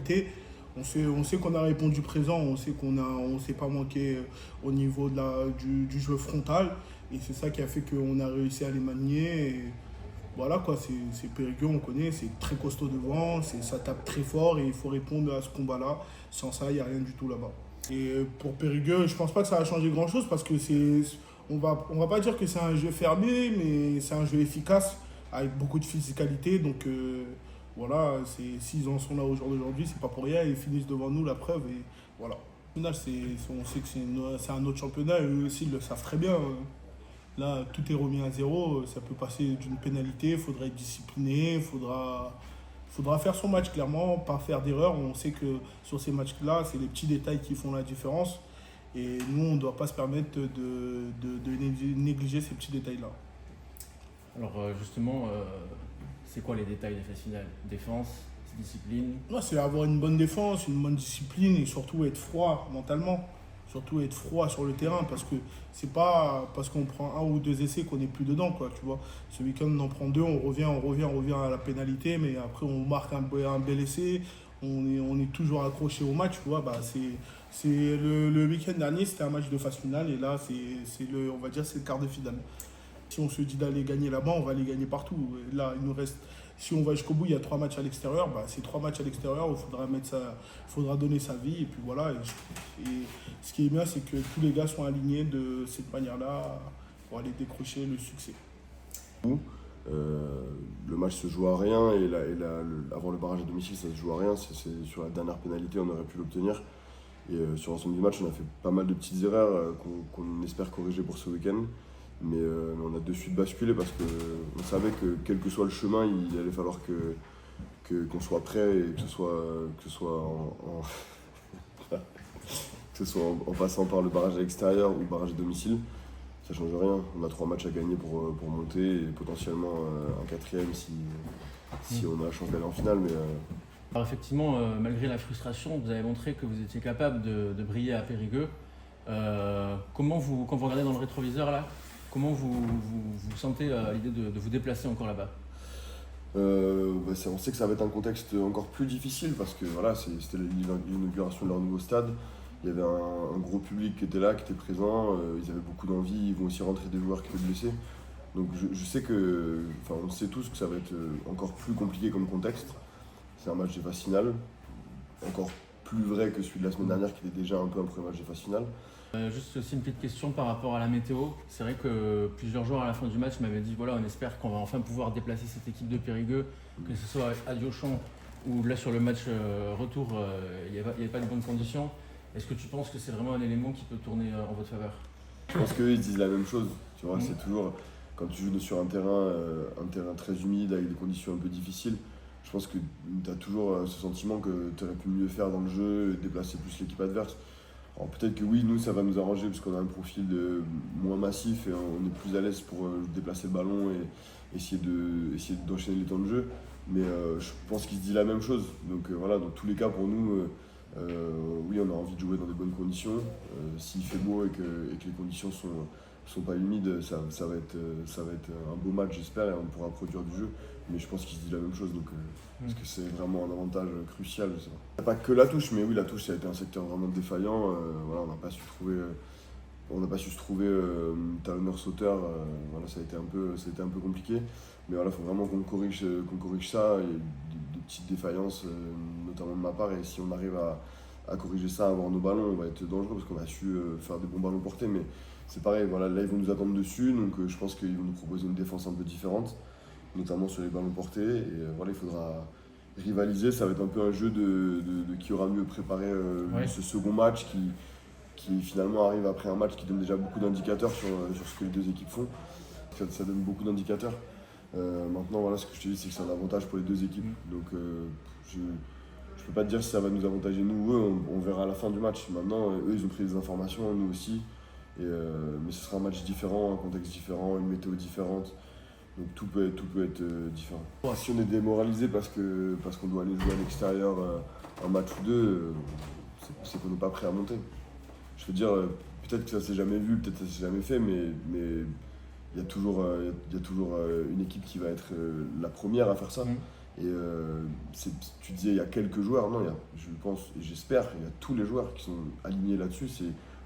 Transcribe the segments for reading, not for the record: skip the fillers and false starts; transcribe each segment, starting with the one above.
qualité. On sait qu'on a répondu présent, on sait on s'est pas manqué au niveau du jeu frontal. Et c'est ça qui a fait qu'on a réussi à les manier. Et voilà quoi, c'est Périgueux, on connaît, c'est très costaud devant, ça tape très fort et il faut répondre à ce combat-là. Sans ça, il n'y a rien du tout là-bas. Et pour Périgueux, je pense pas que ça va changer grand-chose parce que on va pas dire que c'est un jeu fermé, mais c'est un jeu efficace avec beaucoup de physicalité. Donc voilà, s'ils en sont là au jour d'aujourd'hui, c'est pas pour rien, ils finissent devant nous, la preuve. Et voilà. Au final, on sait que c'est un autre championnat et eux aussi ils le savent très bien. Là, tout est remis à zéro, ça peut passer d'une pénalité, il faudra être discipliné, faudra faire son match clairement, pas faire d'erreur. On sait que sur ces matchs-là, c'est les petits détails qui font la différence. Et nous, on ne doit pas se permettre de négliger ces petits détails-là. Alors justement, c'est quoi les détails des phases finales? Défense, discipline? Non, c'est avoir une bonne défense, une bonne discipline et surtout être froid mentalement. Surtout être froid sur le terrain parce que c'est pas parce qu'on prend un ou deux essais qu'on n'est plus dedans, quoi, tu vois. Ce week-end, on en prend deux, on revient à la pénalité, mais après, on marque un bel essai, on est toujours accroché au match, tu vois. Bah, le week-end dernier, c'était un match de phase finale et là, on va dire, c'est le quart de finale. Si on se dit d'aller gagner là-bas, on va aller gagner partout. Et là, il nous reste, si on va jusqu'au bout, il y a 3 matchs à l'extérieur. Bah, c'est 3 matchs à l'extérieur où il faudra donner sa vie. Et puis voilà. Et ce qui est bien, c'est que tous les gars sont alignés de cette manière-là pour aller décrocher le succès. Le match se joue à rien et avant le barrage à domicile, ça se joue à rien. C'est sur la dernière pénalité, on aurait pu l'obtenir. Et sur l'ensemble du match, on a fait pas mal de petites erreurs qu'on espère corriger pour ce week-end. Mais on a de suite basculé parce qu'on savait que quel que soit le chemin, il allait falloir qu'on soit prêt et que ce soit en passant par le barrage à l'extérieur ou le barrage à domicile, ça change rien. On a 3 matchs à gagner pour monter et potentiellement un 4e si on a la chance d'aller en finale. Mais, Alors effectivement, malgré la frustration, vous avez montré que vous étiez capable de briller à Périgueux. Quand vous regardez dans le rétroviseur là, comment vous sentez à l'idée de vous déplacer encore là-bas? On sait que ça va être un contexte encore plus difficile parce que voilà, c'était l'inauguration de leur nouveau stade. Il y avait un gros public qui était là, qui était présent, ils avaient beaucoup d'envie, ils vont aussi rentrer des joueurs qui étaient blessés. Donc je sais on sait tous que ça va être encore plus compliqué comme contexte. C'est un match de phase finale, encore plus vrai que celui de la semaine dernière qui était déjà un peu un premier match de phase finale. Juste aussi une petite question par rapport à la météo. C'est vrai que plusieurs joueurs à la fin du match m'avaient dit voilà, on espère qu'on va enfin pouvoir déplacer cette équipe de Périgueux, que ce soit à Diochon ou là sur le match retour, il n'y avait pas de bonnes conditions. Est-ce que tu penses que c'est vraiment un élément qui peut tourner en votre faveur? Je pense qu'eux ils disent la même chose. Tu vois, c'est toujours quand tu joues sur un terrain très humide avec des conditions un peu difficiles. Je pense que tu as toujours ce sentiment que tu aurais pu mieux faire dans le jeu et déplacer plus l'équipe adverse. Alors peut-être que oui, nous ça va nous arranger parce qu'on a un profil moins massif et on est plus à l'aise pour déplacer le ballon et essayer d'enchaîner les temps de jeu. Mais je pense qu'ils se disent la même chose. Donc voilà, dans tous les cas pour nous, oui on a envie de jouer dans des bonnes conditions. S'il fait beau et que les conditions sont pas humides, ça va être un beau match j'espère et on pourra produire du jeu. Mais je pense qu'ils se disent la même chose, donc parce que c'est vraiment un avantage crucial. Il n'y a pas que la touche, mais oui, la touche ça a été un secteur vraiment défaillant. Voilà, on n'a pas su se trouver talonneur sauteur. Voilà, ça a été un peu compliqué. Mais voilà, il faut vraiment qu'on corrige ça. Il y a des petites défaillances, notamment de ma part. Et si on arrive à corriger ça, à avoir nos ballons, on va être dangereux parce qu'on a su faire des bons ballons portés. Mais c'est pareil, voilà, là ils vont nous attendre dessus, donc je pense qu'ils vont nous proposer une défense un peu différente, notamment sur les ballons portés. Et voilà, il faudra rivaliser. Ça va être un peu un jeu de qui aura mieux préparé ce second match qui finalement arrive après un match qui donne déjà beaucoup d'indicateurs sur ce que les deux équipes font. Ça donne beaucoup d'indicateurs. Maintenant, voilà, ce que je te dis, c'est que c'est un avantage pour les deux équipes. Donc je ne peux pas te dire si ça va nous avantager nous ou eux, on verra à la fin du match. Maintenant, eux, ils ont pris des informations, nous aussi. Mais ce sera un match différent, un contexte différent, une météo différente. Donc tout peut être différent. Si on est démoralisé parce qu'on doit aller jouer à l'extérieur un match ou deux, c'est qu'on n'est pas prêt à monter. Je veux dire, peut-être que ça s'est jamais vu, peut-être que ça s'est jamais fait, mais il y a toujours une équipe qui va être la première à faire ça. Et tu disais il y a quelques joueurs, non, je pense et j'espère, il y a tous les joueurs qui sont alignés là-dessus.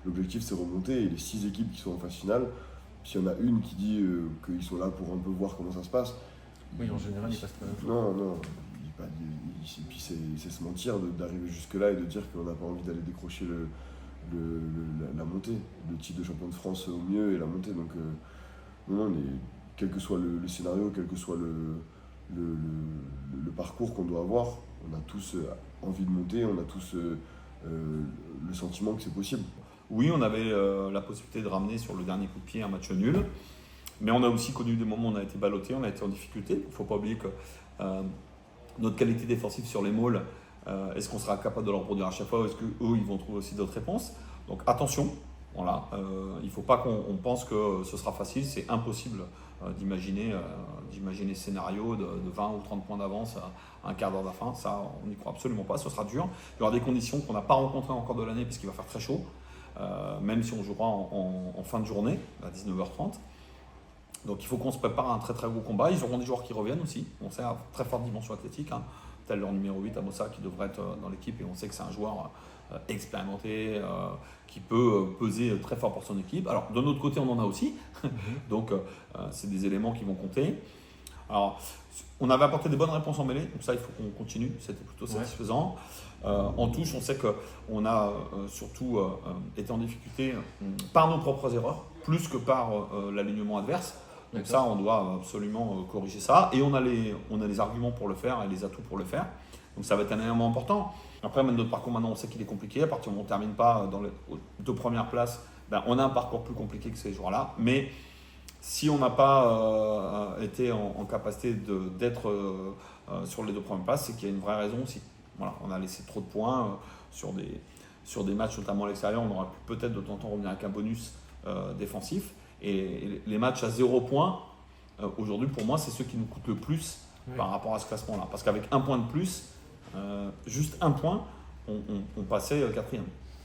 L'objectif c'est remonter et les 6 équipes qui sont en phase finale, s'il y en a une qui dit qu'ils sont là pour un peu voir comment ça se passe. Oui, en général, il passe pas même chose. Non, puis c'est se mentir d'arriver jusque-là et de dire qu'on n'a pas envie d'aller décrocher la montée, le titre de champion de France au mieux et la montée. Donc, non, quel que soit le scénario, quel que soit le parcours qu'on doit avoir, on a tous envie de monter, on a tous le sentiment que c'est possible. Oui, on avait la possibilité de ramener sur le dernier coup de pied un match nul, mais on a aussi connu des moments où on a été ballotté, on a été en difficulté. Il ne faut pas oublier que notre qualité défensive sur les mauls, est-ce qu'on sera capable de leur produire à chaque fois ou est-ce qu'eux, ils vont trouver aussi d'autres réponses? Donc attention, voilà, il ne faut pas qu'on pense que ce sera facile, c'est impossible d'imaginer ce scénario de 20 ou 30 points d'avance à un quart d'heure de la fin. Ça, on n'y croit absolument pas, ce sera dur. Il y aura des conditions qu'on n'a pas rencontrées encore de l'année parce qu'il va faire très chaud. Même si on jouera en fin de journée, à 19h30. Donc il faut qu'on se prépare à un très très gros combat. Ils auront des joueurs qui reviennent aussi. On sait à très forte dimension athlétique, tel leur numéro 8, Amossa, qui devrait être dans l'équipe. Et on sait que c'est un joueur expérimenté, qui peut peser très fort pour son équipe. Alors de notre côté, on en a aussi. Donc c'est des éléments qui vont compter. Alors, on avait apporté des bonnes réponses en mêlée, donc ça il faut qu'on continue, c'était plutôt satisfaisant. En touche, on sait qu'on a surtout été en difficulté par nos propres erreurs, plus que par l'alignement adverse. Donc ça, on doit absolument corriger ça. Et on a les arguments pour le faire et les atouts pour le faire. Donc ça va être un élément important. Après, même notre parcours maintenant, on sait qu'il est compliqué. À partir du moment où on ne termine pas dans les 2 premières places, on a un parcours plus compliqué que ces joueurs-là. Mais si on n'a pas été en capacité d'être sur les 2 premières places, c'est qu'il y a une vraie raison aussi. Voilà, on a laissé trop de points sur des matchs, notamment à l'extérieur. On aura pu peut-être de temps en temps revenir avec un bonus défensif. Et les matchs à 0 points, aujourd'hui, pour moi, c'est ceux qui nous coûtent le plus par rapport à ce classement-là. Parce qu'avec 1 point de plus, juste 1 point, on passait 4e.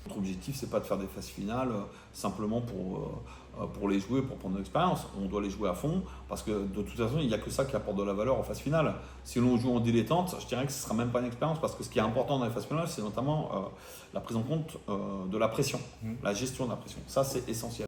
Notre objectif, c'est pas de faire des phases finales simplement pour les jouer, pour prendre de l'expérience. On doit les jouer à fond parce que de toute façon, il n'y a que ça qui apporte de la valeur en phase finale. Si l'on joue en dilettante, je dirais que ce ne sera même pas une expérience parce que ce qui est important dans les phases finales, c'est notamment la prise en compte de la pression, la gestion de la pression. Ça, c'est essentiel.